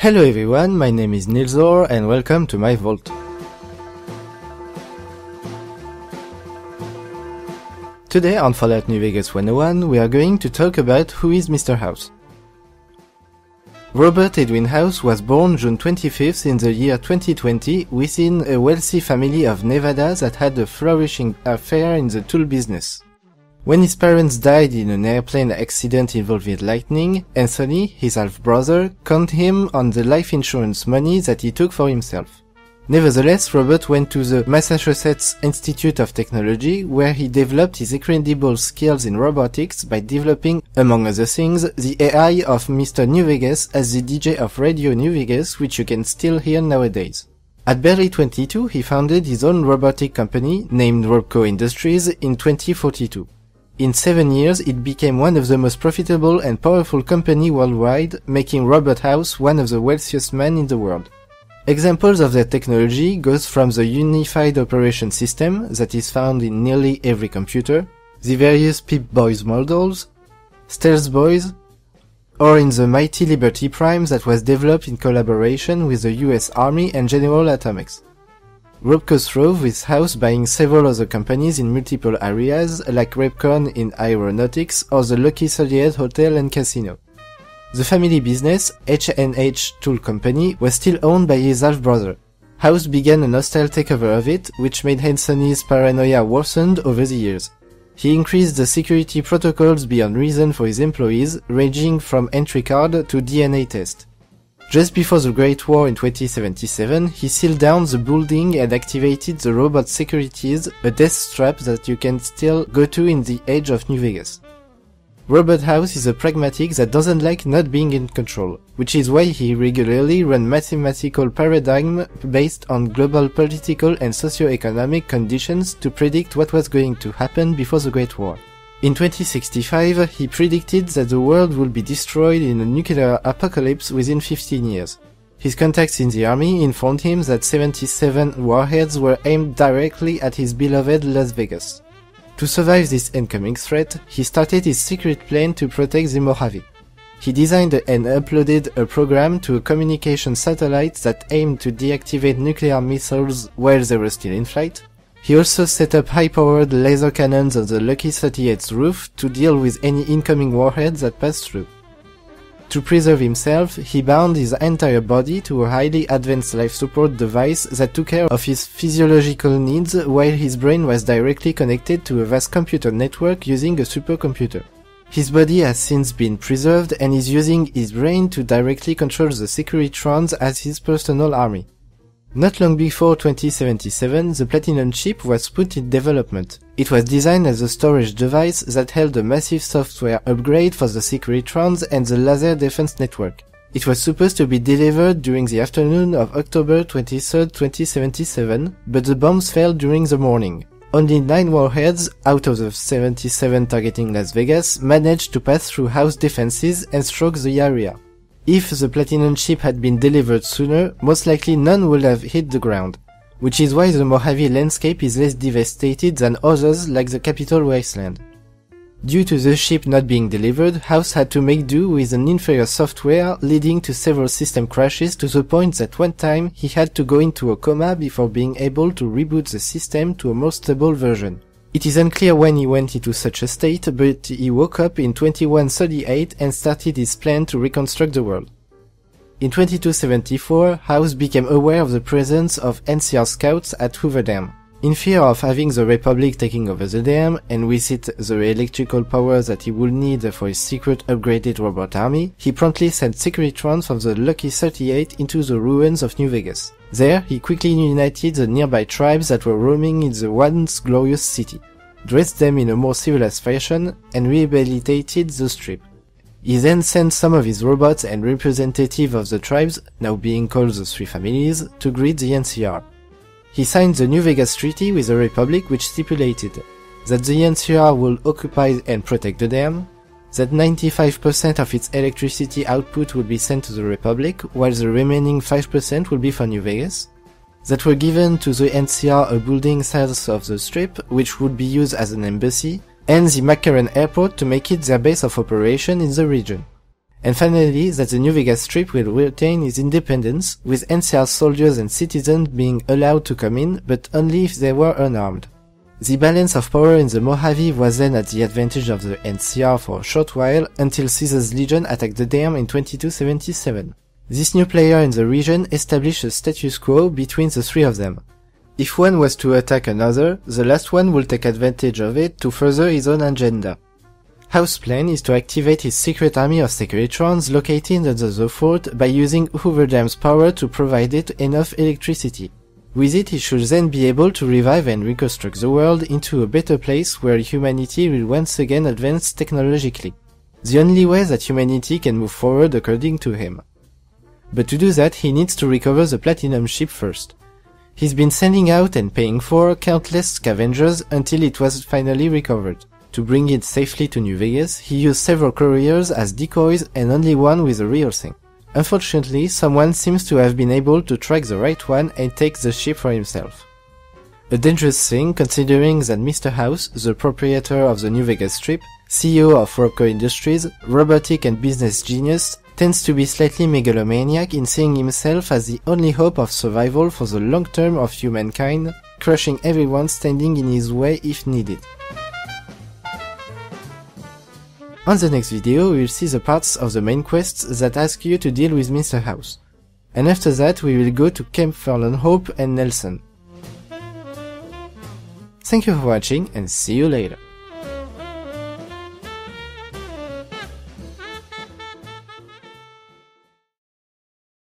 Hello everyone, my name is Nilsor and welcome to my vault. Today on Fallout New Vegas 101 we are going to talk about who is Mr. House. Robert Edwin House was born June 25th in the year 2020 within a wealthy family of Nevada that had a flourishing affair in the tool business. When his parents died in an airplane accident involving lightning, Anthony, his half-brother, conned him on the life insurance money that he took for himself. Nevertheless, Robert went to the Massachusetts Institute of Technology, where he developed his incredible skills in robotics by developing, among other things, the AI of Mr. New Vegas as the DJ of Radio New Vegas, which you can still hear nowadays. At barely 22, he founded his own robotic company, named Robco Industries, in 2042. In 7 years, it became one of the most profitable and powerful companies worldwide, making Robert House one of the wealthiest men in the world. Examples of their technology goes from the Unified Operation System that is found in nearly every computer, the various Pip-Boys models, Stealth Boys, or in the mighty Liberty Prime that was developed in collaboration with the US Army and General Atomics. Robco throve with House buying several other companies in multiple areas like Repcon in aeronautics or the Lucky 38 Hotel and Casino. The family business, H&H Tool Company, was still owned by his half-brother. House began an hostile takeover of it, which made Anthony's paranoia worsened over the years. He increased the security protocols beyond reason for his employees, ranging from entry card to DNA test. Just before the Great War in 2077, he sealed down the building and activated the robot securities, a death trap that you can still go to in the age of New Vegas. Robert House is a pragmatic that doesn't like not being in control, which is why he regularly ran mathematical paradigm based on global political and socio-economic conditions to predict what was going to happen before the Great War. In 2065, he predicted that the world would be destroyed in a nuclear apocalypse within 15 years. His contacts in the army informed him that 77 warheads were aimed directly at his beloved Las Vegas. To survive this incoming threat, he started his secret plan to protect the Mojave. He designed and uploaded a program to a communication satellite that aimed to deactivate nuclear missiles while they were still in flight. He also set up high-powered laser cannons on the Lucky 38's roof to deal with any incoming warheads that passed through. To preserve himself, he bound his entire body to a highly advanced life support device that took care of his physiological needs while his brain was directly connected to a vast computer network using a supercomputer. His body has since been preserved and is using his brain to directly control the Securitrons as his personal army. Not long before 2077, the Platinum chip was put in development. It was designed as a storage device that held a massive software upgrade for the Securitrons and the laser defense network. It was supposed to be delivered during the afternoon of October 23, 2077, but the bombs fell during the morning. Only 9 warheads, out of the 77 targeting Las Vegas, managed to pass through house defenses and struck the area. If the Platinum chip had been delivered sooner, most likely none would have hit the ground, which is why the Mojave landscape is less devastated than others like the Capitol Wasteland. Due to the ship not being delivered, House had to make do with an inferior software, leading to several system crashes to the point that one time he had to go into a coma before being able to reboot the system to a more stable version. It is unclear when he went into such a state, but he woke up in 2138 and started his plan to reconstruct the world. In 2274, House became aware of the presence of NCR scouts at Hoover Dam. In fear of having the Republic taking over the dam, and with it the electrical power that he would need for his secret upgraded robot army, he promptly sent Securitrons from the Lucky 38 into the ruins of New Vegas. There, he quickly united the nearby tribes that were roaming in the once glorious city, dressed them in a more civilized fashion, and rehabilitated the Strip. He then sent some of his robots and representatives of the tribes, now being called the Three Families, to greet the NCR. He signed the New Vegas Treaty with the Republic, which stipulated that the NCR would occupy and protect the dam, that 95% of its electricity output would be sent to the Republic, while the remaining 5% would be for New Vegas, that were given to the NCR a building south of the Strip, which would be used as an embassy, and the McCarran Airport to make it their base of operation in the region. And finally, that the New Vegas Strip will retain its independence, with NCR soldiers and citizens being allowed to come in, but only if they were unarmed. The balance of power in the Mojave was then at the advantage of the NCR for a short while, until Caesar's Legion attacked the dam in 2277. This new player in the region established a status quo between the three of them. If one was to attack another, the last one would take advantage of it to further his own agenda. House's plan is to activate his secret army of Securitrons located under the fort by using Hoover Dam's power to provide it enough electricity. With it, he should then be able to revive and reconstruct the world into a better place where humanity will once again advance technologically. The only way that humanity can move forward according to him. But to do that, he needs to recover the Platinum ship first. He's been sending out and paying for countless scavengers until it was finally recovered. To bring it safely to New Vegas, he used several couriers as decoys and only one with a real thing. Unfortunately, someone seems to have been able to track the right one and take the ship for himself. A dangerous thing, considering that Mr. House, the proprietor of the New Vegas Strip, CEO of Robco Industries, robotic and business genius, tends to be slightly megalomaniac in seeing himself as the only hope of survival for the long term of humankind, crushing everyone standing in his way if needed. On the next video, we will see the parts of the main quests that ask you to deal with Mr. House. And after that, we will go to Camp Furlong Hope and Nelson. Thank you for watching, and see you later.